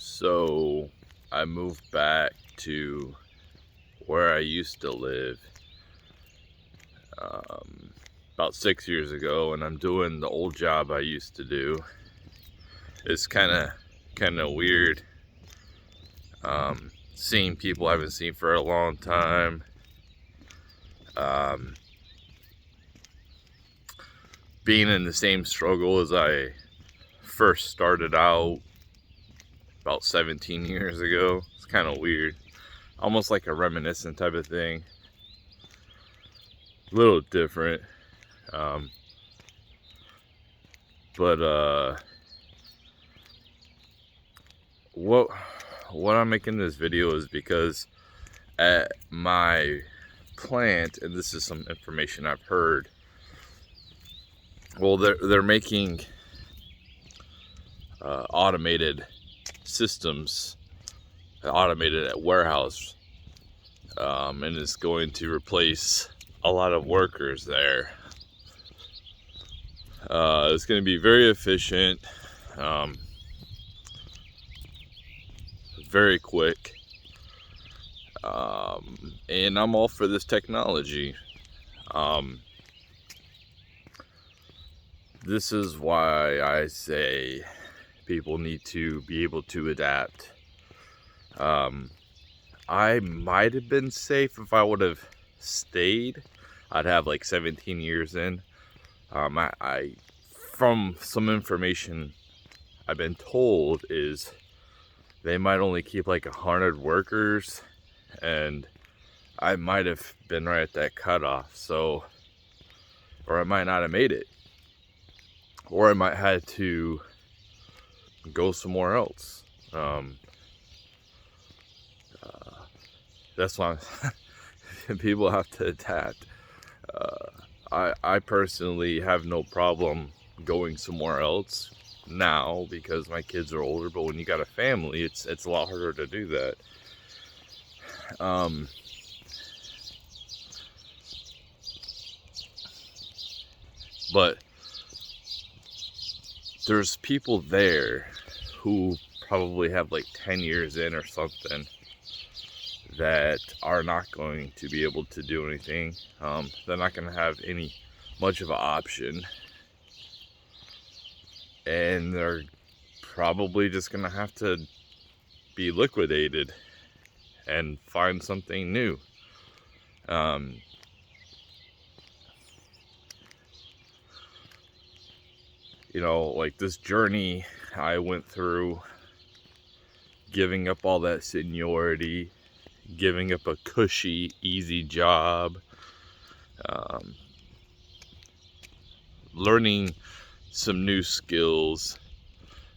So I moved back to where I used to live about 6 years ago, and I'm doing the old job I used to do. It's kind of weird seeing people I haven't seen for a long time. Um, Being in the same struggle as I first started out about 17 years ago. It's kind of weird. Almost like a reminiscent type of thing. A little different. Um, but what I'm making this video is because at my plant, and this is some information I've heard, well, they're making automated systems, automated at warehouse, and it's going to replace a lot of workers there. It's going to be very efficient, very quick, and I'm all for this technology. This is why I say people need to be able to adapt. I might have been safe if I would have stayed. I'd have like 17 years in. I from some information I've been told is they might only keep like 100 workers, and I might have been right at that cutoff. So, or I might not have made it, or I might have to go somewhere else. That's why people have to adapt. I personally have no problem going somewhere else now because my kids are older, but when you got a family, it's a lot harder to do that. But there's people there who probably have like 10 years in or something that are not going to be able to do anything. They're not going to have any much of an option, and they're probably just going to have to be liquidated and find something new. Like this journey I went through, giving up all that seniority, giving up a cushy, easy job, learning some new skills,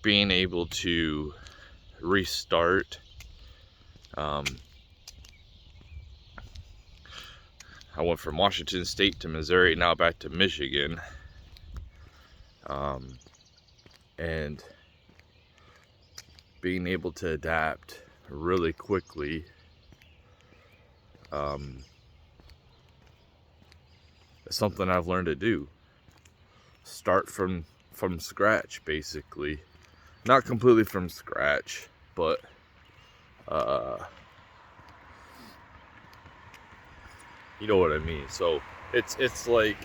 being able to restart. I went from Washington State to Missouri, now back to Michigan. And being able to adapt really quickly. It's something I've learned to do. Start from scratch, basically. Not completely from scratch, but you know what I mean. So it's like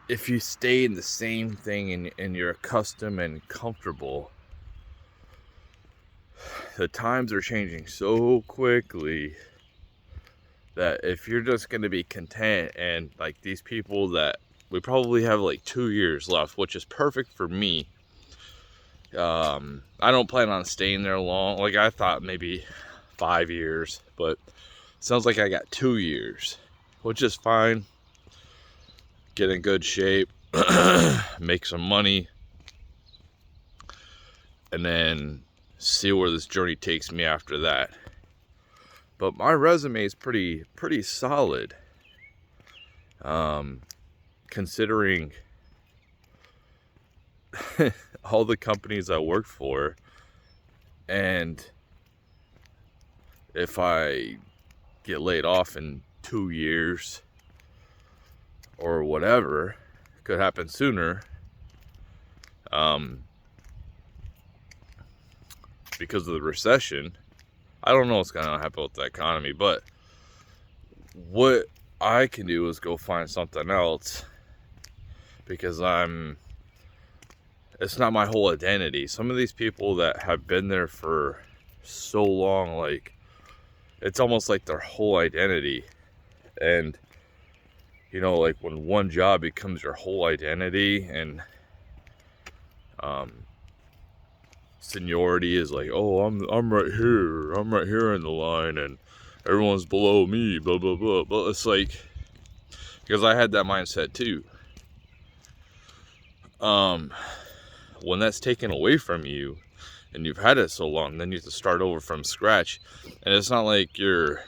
if you stay in the same thing and you're accustomed and comfortable, the times are changing so quickly that if you're just going to be content, and like these people that we probably have like 2 years left, which is perfect for me. I don't plan on staying there long. Like I thought maybe 5 years, but it sounds like I got 2 years, which is fine. Get in good shape, make some money, and then see where this journey takes me after that. But my resume is pretty solid, considering all the companies I worked for. And if I get laid off in 2 years or whatever, could happen sooner, Because of the recession. I don't know what's going to happen with the economy, but what I can do is go find something else, because it's not my whole identity. Some of these people that have been there for so long, like, it's almost like their whole identity. And, you know, like when one job becomes your whole identity, and seniority is like, oh, I'm right here in the line, and everyone's below me, blah blah blah. But it's like, because I had that mindset too. When that's taken away from you, and you've had it so long, then you have to start over from scratch. And it's not like you're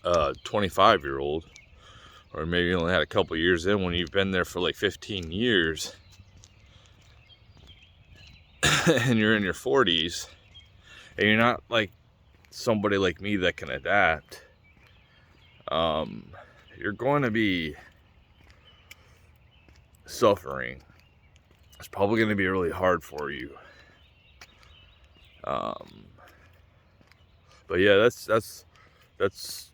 25-year-old, or maybe you only had a couple years in, when you've been there for like 15 years and you're in your 40s, and you're not like somebody like me that can adapt. You're going to be suffering. It's probably going to be really hard for you. But yeah, that's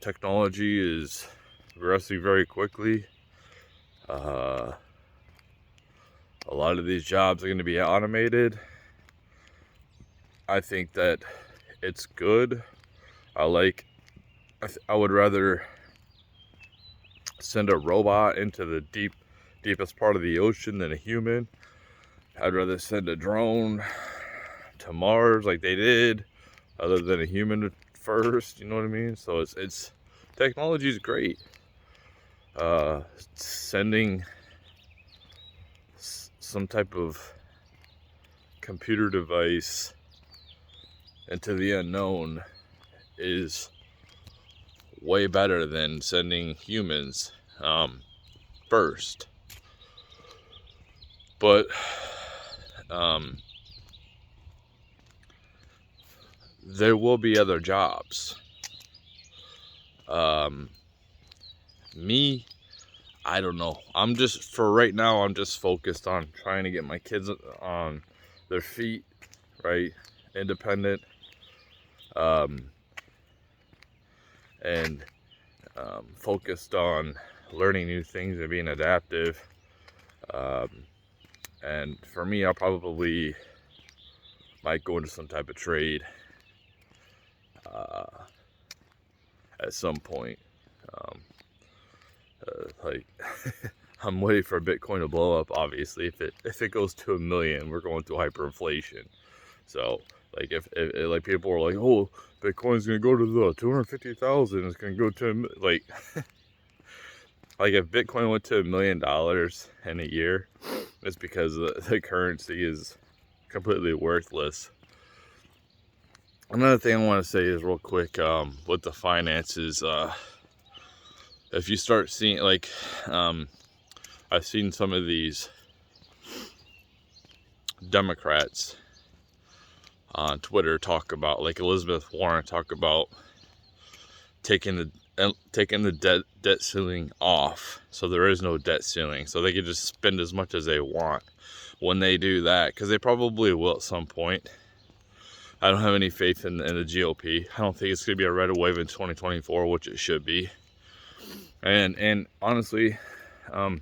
technology is progressing very quickly. A lot of these jobs are going to be automated. I think that it's good. I would rather send a robot into the deepest part of the ocean than a human. I'd rather send a drone to Mars like they did, other than a human first. You know what I mean? So it's technology is great. Sending some type of computer device into the unknown is way better than sending humans first. But there will be other jobs. Me, I don't know. For right now, I'm just focused on trying to get my kids on their feet, right? Independent. And focused on learning new things and being adaptive. And for me, I probably might go into some type of trade at some point. Like I'm waiting for Bitcoin to blow up. Obviously, if it goes to 1 million, we're going through hyperinflation. So like if like people are like, oh, Bitcoin's gonna go to the 250,000, it's gonna go to like like if Bitcoin went to $1 million in a year, it's because the currency is completely worthless. Another thing I want to say is real quick, with the finances, if you start seeing, like, I've seen some of these Democrats on Twitter talk about, like Elizabeth Warren, talk about taking the debt ceiling off, so there is no debt ceiling, so they can just spend as much as they want when they do that, because they probably will at some point. I don't have any faith in the GOP. I don't think it's going to be a red wave in 2024, which it should be. And honestly, I'm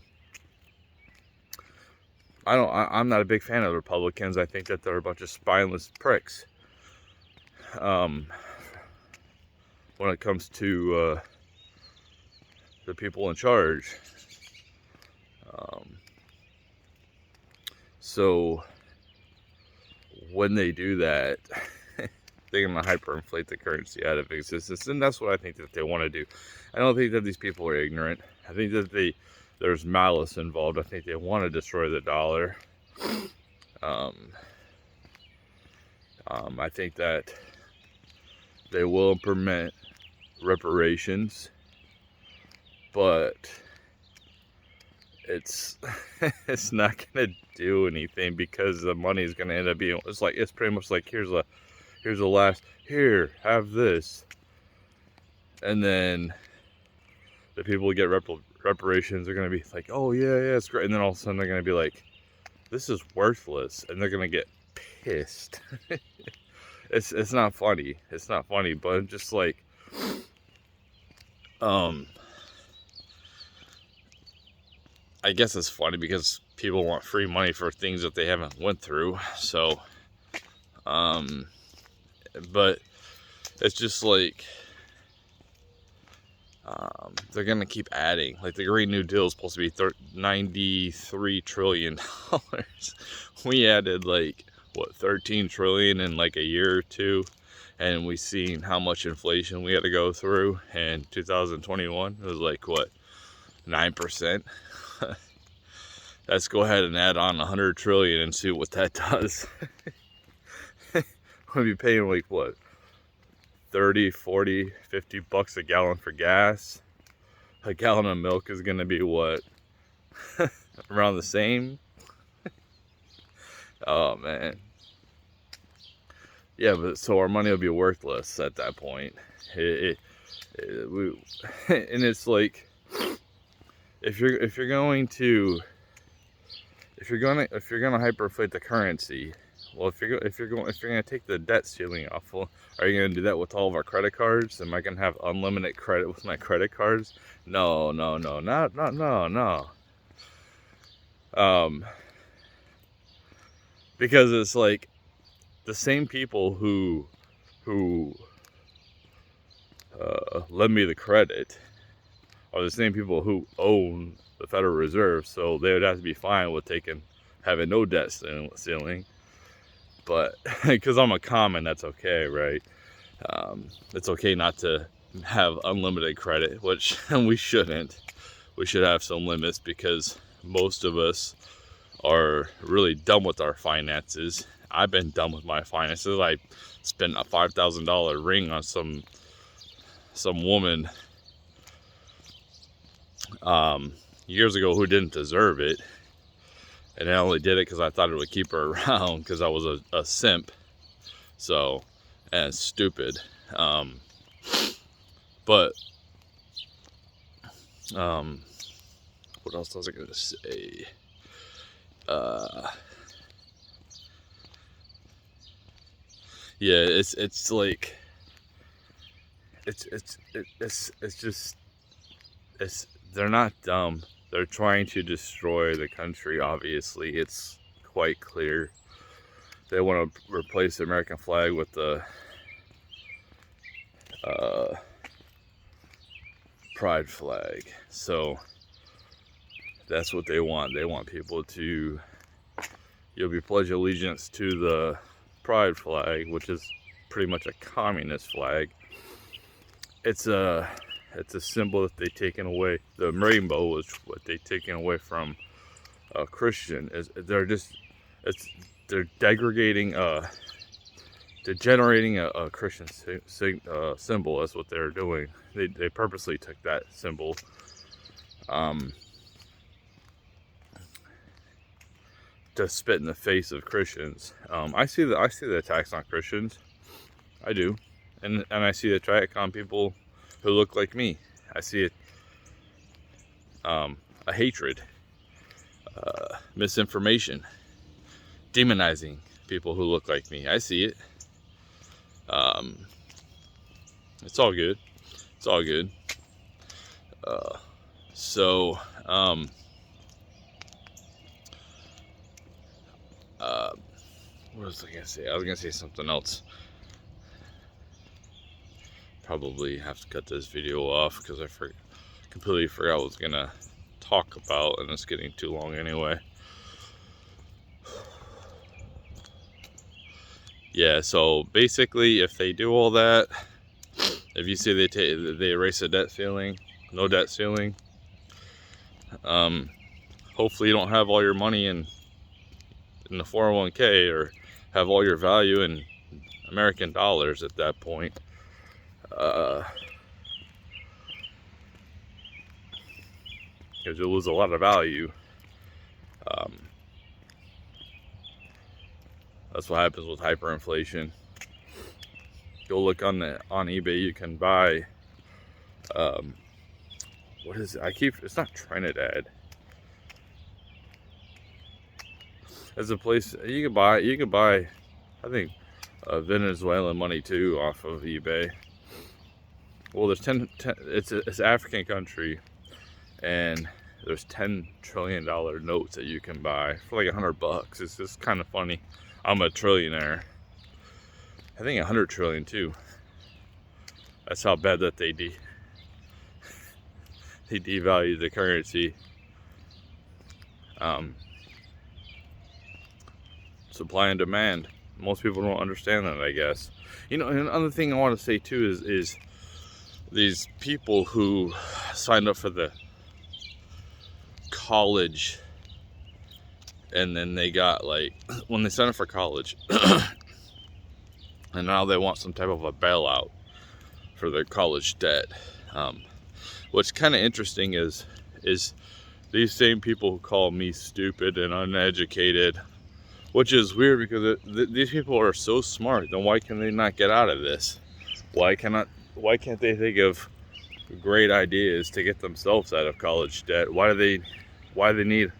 not a big fan of the Republicans. I think that they're a bunch of spineless pricks. When it comes to the people in charge. So when they do that, they're going to hyperinflate the currency out of existence, and that's what I think that they want to do. I don't think that these people are ignorant. I think that there's malice involved. I think they want to destroy the dollar. I think that they will implement reparations, but it's it's not gonna do anything, because the money is gonna end up being, it's pretty much like, here's a last, here, have this, and then the people who get reparations are gonna be like, oh yeah, it's great, and then all of a sudden they're gonna be like, this is worthless, and they're gonna get pissed. It's not funny. It's not funny, but I'm just like, I guess it's funny because people want free money for things that they haven't went through. So, but it's just like, they're gonna keep adding. Like the Green New Deal is supposed to be $93 trillion. We added like what, 13 trillion in like a year or two, and we seen how much inflation we had to go through in 2021. It was like what, 9%. Let's go ahead and add on 100 trillion and see what that does. We'll be paying like what, 30, 40, 50 bucks a gallon for gas. A gallon of milk is gonna be what, around the same. Oh man. Yeah, but so our money will be worthless at that point. And it's like, if you're gonna hyperinflate the currency, well, if you're gonna take the debt ceiling off, well, are you gonna do that with all of our credit cards? Am I gonna have unlimited credit with my credit cards? No. Because it's like the same people who lend me the credit are the same people who own the Federal Reserve, so they would have to be fine with having no debt ceiling. But because I'm a common, that's okay, right? It's okay not to have unlimited credit, which we shouldn't. We should have some limits because most of us are really dumb with our finances. I've been dumb with my finances. I spent a $5,000 ring on some woman years ago who didn't deserve it, and I only did it because I thought it would keep her around because I was a simp. So, and stupid. But what else was I gonna say? Yeah, it's like it's just, they're not dumb. They're trying to destroy the country. Obviously, it's quite clear. They want to replace the American flag with the pride flag. So that's what they want. They want people to, you'll be pledge allegiance to the pride flag, which is pretty much a communist flag. It's a symbol that they've taken away. The rainbow is what they've taken away from a Christian. They're degenerating a Christian symbol. That's what they're doing. They purposely took that symbol. To spit in the face of Christians. I see the attacks on Christians. I do, and I see the attack on people who look like me. I see it. A hatred, misinformation, demonizing people who look like me. I see it. It's all good. It's all good. What was I gonna say? I was gonna say something else. Probably have to cut this video off because I completely forgot what I was gonna talk about, and it's getting too long anyway. Yeah, so basically, if they do all that, if you say they erase the debt ceiling, no debt ceiling, hopefully you don't have all your money in the 401k or have all your value in American dollars at that point. Because you'll lose a lot of value. That's what happens with hyperinflation. Go look on eBay. You can buy. What is it? It's not Trinidad. As a place you can buy, I think, Venezuelan money too off of eBay. Well, there's 10 it's an African country, and there's $10 trillion notes that you can buy for like $100. It's just kind of funny. I'm a trillionaire. I think 100 trillion too. That's how bad that they devalue the currency. Supply and demand. Most people don't understand that, I guess. You know, and another thing I want to say too is these people who signed up for the college, and then they got, like, when they signed up for college and now they want some type of a bailout for their college debt. What's kind of interesting is these same people who call me stupid and uneducated, which is weird because these people are so smart. Then why can they not get out of this? Why can't they think of great ideas to get themselves out of college debt? Why do they need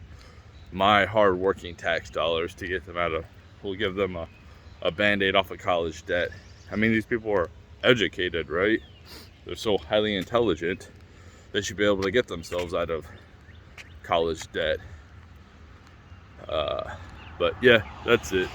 my hard-working tax dollars to get them out of? We'll give them a band-aid off of college debt. I mean, these people are educated, right? They're so highly intelligent, they should be able to get themselves out of college debt. But yeah, that's it.